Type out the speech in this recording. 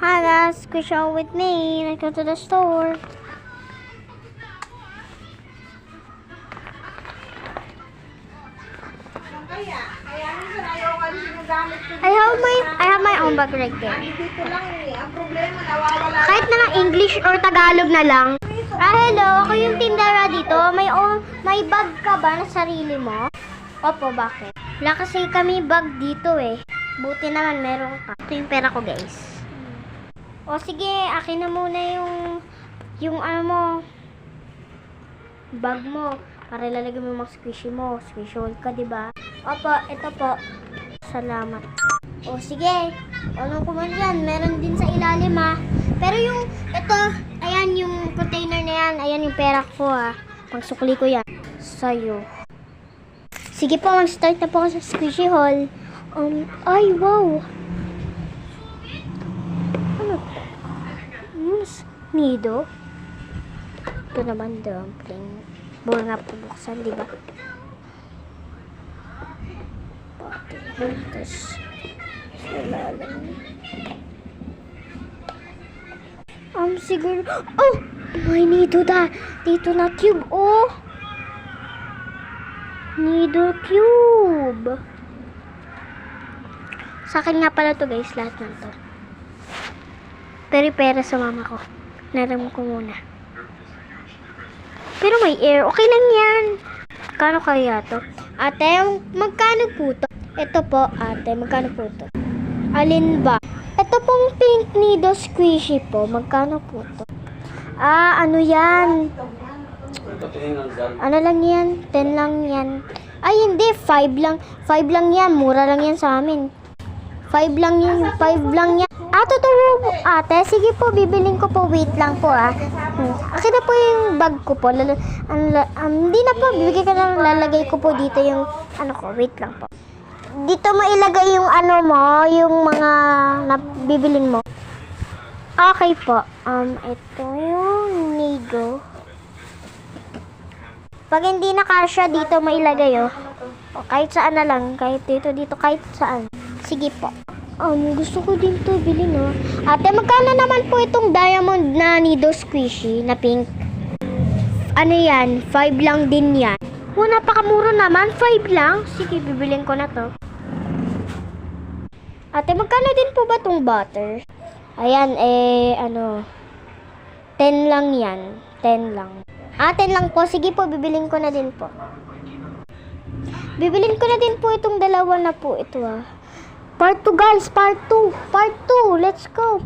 Hi guys, squish out with me. Let's go to the store. I have my own bag right there. Kahit na lang English or Tagalog na lang. Hello, ako yung tindera dito. May bag ka ba na sarili mo? Opo, bakit? Wala kasi kami bag dito eh. Buti naman meron ka. Ito yung pera ko, guys. O sige, akin na muna yung ano mo, bag mo. Para ilalagay mo yung mga squishy mo. Squishy hold ka, diba? Opo, ito po. Salamat. O sige, anong ko man yan? Meron din sa ilalim ha. Pero yung, ito, ayan yung container na yan. Ayan yung pera ko ha. Pagsukli ko yan. Sa'yo. Sige po, mag-start na po ako sa squishy haul. Ay, wow. Ano to? Nido? Ito naman, dumpling. Buwan nga po buksan, di ba? Tapos, siguro, oh! May nido dito na cube, oh! Nido cube. Sa akin nga pala to guys, lahat ng to. Pero pera sa mama ko. Naram ko muna. Pero may air. Okay lang yan. Kano kaya to? Ate, magkano po to? Ito po, ate. Magkano po to? Alin ba? Ito pong pink nido squishy po. Magkano po to? Ano yan? Ano lang yan? 10 lang yan. Ay, hindi. 5 lang. 5 lang yan. Mura lang yan sa amin. 5 lang yan. 5 lang yan. Totoo ate. Sige po, bibiling ko po. Wait lang po Akin na po yung bag ko po. Hindi na po. Bibigay ka na. Lalagay ko po dito yung ano ko. Wait lang po. Dito mo ilagay yung ano mo. Yung mga bibilin mo. Okay po. Ito yung nido. Pag hindi na kasya, dito mailagay o kahit saan na lang. Kahit dito, kahit saan. Sige po. Gusto ko din to bilhin Ate, magkano naman po itong diamond na nido squishy na pink? Ano yan? 5 lang din yan. Napakamura naman. 5 lang. Sige, bibilin ko na to. Ate, magkano din po ba itong butter? Ayan, 10 lang yan. 10 lang. 10 lang po. Sige po, bibilin ko na din po. Bibilin ko na din po itong dalawa na po ito Part 2 guys, part 2. Let's go.